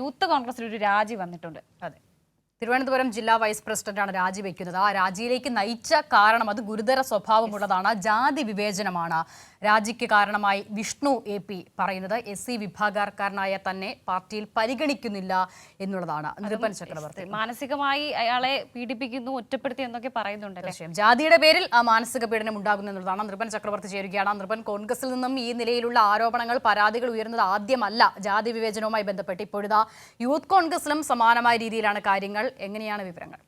Youth കോൺഗ്രസിൽ ഒരു രാജി വന്നിട്ടുണ്ട്. അതെ, തിരുവനന്തപുരം ജില്ലാ വൈസ് പ്രസിഡന്റാണ് രാജിവെക്കുന്നത്. ആ രാജിയിലേക്ക് നയിച്ച കാരണം അത് ഗുരുതര സ്വഭാവമുള്ളതാണ്, ജാതി വിവേചനമാണ് രാജിക്ക് കാരണമായി വിഷ്ണു AP പറയുന്നത്. SC വിഭാഗക്കാരനായ തന്നെ പാർട്ടിയിൽ പരിഗണിക്കുന്നില്ല എന്നുള്ളതാണ്. നൃപൻ ചക്രവർത്തി, മാനസികമായി അയാളെ പീഡിപ്പിക്കുന്നു, ഒറ്റപ്പെടുത്തി എന്നൊക്കെ പറയുന്നുണ്ട്. ജാതിയുടെ പേരിൽ ആ മാനസിക പീഡനം ഉണ്ടാകുന്നു എന്നുള്ളതാണ്. നൃപൻ ചക്രവർത്തി ചേരുകയാണ്. നൃപൻ, കോൺഗ്രസിൽ നിന്നും ഈ നിലയിലുള്ള ആരോപണങ്ങൾ, പരാതികൾ ഉയരുന്നത് ആദ്യമല്ല ജാതി വിവേചനവുമായി ബന്ധപ്പെട്ട്. ഇപ്പോഴിതാ യൂത്ത് കോൺഗ്രസിലും സമാനമായ രീതിയിലാണ് കാര്യങ്ങൾ. എങ്ങനെയാണ് വിവരങ്ങൾ?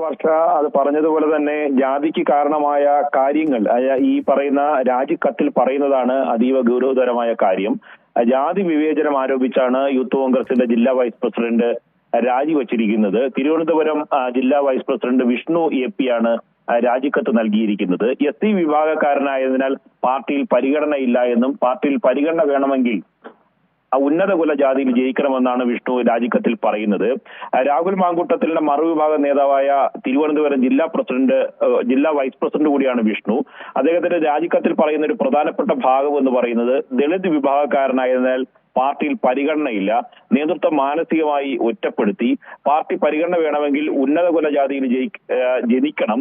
വർഷ അത് പറഞ്ഞതുപോലെ തന്നെ ജാതിക്ക് കാരണമായ കാര്യങ്ങൾ ഈ പറയുന്ന രാജിക്കത്തിൽ പറയുന്നതാണ് അതീവ ഗൗരവതരമായ കാര്യം. ജാതി വിവേചനം ആരോപിച്ചാണ് യൂത്ത് കോൺഗ്രസിന്റെ ജില്ലാ വൈസ് പ്രസിഡന്റ് രാജിവെച്ചിരിക്കുന്നത്. തിരുവനന്തപുരം ജില്ലാ വൈസ് പ്രസിഡന്റ് വിഷ്ണു AP ആണ് രാജിക്കത്ത് നൽകിയിരിക്കുന്നത്. SC വിഭാഗക്കാരനായതിനാൽ പാർട്ടിയിൽ പരിഗണനയില്ല എന്നും പാർട്ടിയിൽ പരിഗണന വേണമെങ്കിൽ ഉന്നത കുല ജാതിയിൽ ജയിക്കണമെന്നാണ് വിഷ്ണു രാജിക്കത്തിൽ പറയുന്നത്. രാഹുൽ മാങ്കൂട്ടത്തിലെ മറുവിഭാഗ നേതാവായ തിരുവനന്തപുരം ജില്ലാ വൈസ് പ്രസിഡന്റ് കൂടിയാണ് വിഷ്ണു. അദ്ദേഹത്തിന്റെ രാജിക്കത്തിൽ പറയുന്ന ഒരു പ്രധാനപ്പെട്ട ഭാഗം എന്ന് പറയുന്നത് ദളിത് വിഭാഗക്കാരനായതിനാൽ പാർട്ടിയിൽ പരിഗണനയില്ല, നേതൃത്വം മാനസികമായി ഒറ്റപ്പെടുത്തി, പാർട്ടി പരിഗണന വേണമെങ്കിൽ ഉന്നത കുല ജാതിയിൽ ജനിക്കണം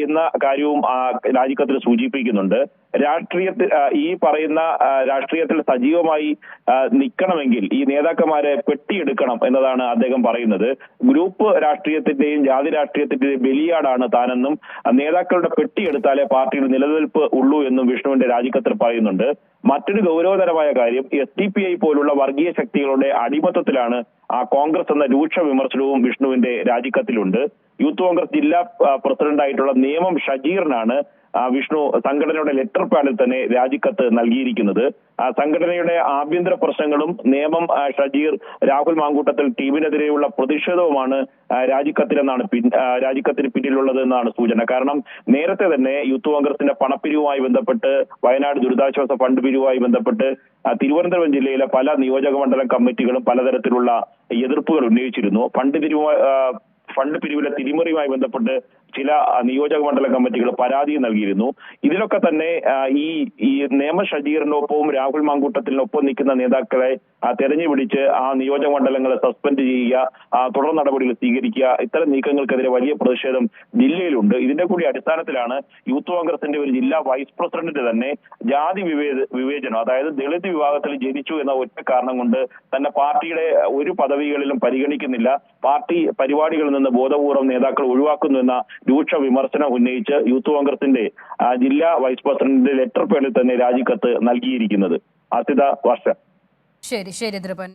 എന്ന കാര്യവും രാജിക്കത്തിൽ സൂചിപ്പിക്കുന്നുണ്ട്. ഈ പറയുന്ന രാഷ്ട്രീയത്തിൽ സജീവമായി നിൽക്കണമെങ്കിൽ ഈ നേതാക്കന്മാരെ പെട്ടിയെടുക്കണം എന്നതാണ് അദ്ദേഹം പറയുന്നത്. ഗ്രൂപ്പ് രാഷ്ട്രീയത്തിന്റെയും ജാതി രാഷ്ട്രീയത്തിന്റെയും ബലിയാടാണ് താനെന്നും നേതാക്കളുടെ പെട്ടിയെടുത്താലേ പാർട്ടിയിൽ നിലനിൽപ്പ് ഉള്ളൂ എന്നും വിഷ്ണുവിന്റെ രാജിക്കത്തിൽ പറയുന്നുണ്ട്. മറ്റൊരു ഗൗരവതരമായ കാര്യം SDPI പോലുള്ള വർഗീയ ശക്തികളുടെ അടിമത്തത്തിലാണ് കോൺഗ്രസ് എന്ന രൂക്ഷ വിമർശനവും വിഷ്ണുവിന്റെ രാജിക്കത്തിലുണ്ട്. യൂത്ത് കോൺഗ്രസ് ജില്ലാ പ്രസിഡന്റായിട്ടുള്ള നേമം ഷജീറിനാണ് വിഷ്ണു സംഘടനയുടെ ലെറ്റർ പാഡിൽ തന്നെ രാജിക്കത്ത് നൽകിയിരിക്കുന്നത്. സംഘടനയുടെ ആഭ്യന്തര പ്രശ്നങ്ങളും നേമം ഷജീർ രാഹുൽ മാങ്കൂട്ടത്തിൽ ടീമിനെതിരെയുള്ള പ്രതിഷേധവുമാണ് രാജിക്കത്തിന് പിന്നിലുള്ളത് എന്നാണ് സൂചന. കാരണം നേരത്തെ തന്നെ യൂത്ത് കോൺഗ്രസിന്റെ പണപ്പിരിവുമായി ബന്ധപ്പെട്ട്, വയനാട് ദുരിതാശ്വാസ ഫണ്ട് പിരിവുമായി ബന്ധപ്പെട്ട് തിരുവനന്തപുരം ജില്ലയിലെ പല നിയോജക മണ്ഡലം കമ്മിറ്റികളും പലതരത്തിലുള്ള എതിർപ്പുകൾ ഉന്നയിച്ചിരുന്നു. ഫണ്ട് പിരിവിലെ തിരിമറിയുമായി ബന്ധപ്പെട്ട് ചില നിയോജക മണ്ഡലം കമ്മിറ്റികൾ പരാതി നൽകിയിരുന്നു. ഇതിലൊക്കെ തന്നെ ഈ നേമ ഷജീറിനൊപ്പവും രാഹുൽ മാങ്കൂട്ടത്തിനൊപ്പം നിൽക്കുന്ന നേതാക്കളെ തെരഞ്ഞുപിടിച്ച് ആ നിയോജക മണ്ഡലങ്ങളെ സസ്പെൻഡ് ചെയ്യുക, തുടർ നടപടികൾ സ്വീകരിക്കുക, ഇത്തരം നീക്കങ്ങൾക്കെതിരെ വലിയ പ്രതിഷേധം ജില്ലയിലുണ്ട്. ഇതിന്റെ കൂടി അടിസ്ഥാനത്തിലാണ് യൂത്ത് കോൺഗ്രസിന്റെ ഒരു ജില്ലാ വൈസ് പ്രസിഡന്റ് തന്നെ ജാതി വിവേചനം, അതായത് ദളിത് വിഭാഗത്തിൽ ജനിച്ചു എന്ന ഒറ്റ കാരണം കൊണ്ട് തന്നെ പാർട്ടിയുടെ ഒരു പദവികളിലും പരിഗണിക്കുന്നില്ല, പാർട്ടി പരിപാടികളിൽ നിന്ന് ബോധപൂർവ്വം നേതാക്കൾ ഒഴിവാക്കുന്നു എന്ന രൂക്ഷ വിമർശനം ഉന്നയിച്ച് യൂത്ത് കോൺഗ്രസിന്റെ ജില്ലാ വൈസ് പ്രസിഡന്റിന്റെ ലെറ്റർ പേഡിൽ തന്നെ രാജിക്കത്ത് നൽകിയിരിക്കുന്നത്. വർഷ. ശരി, ദ്രുപൻ.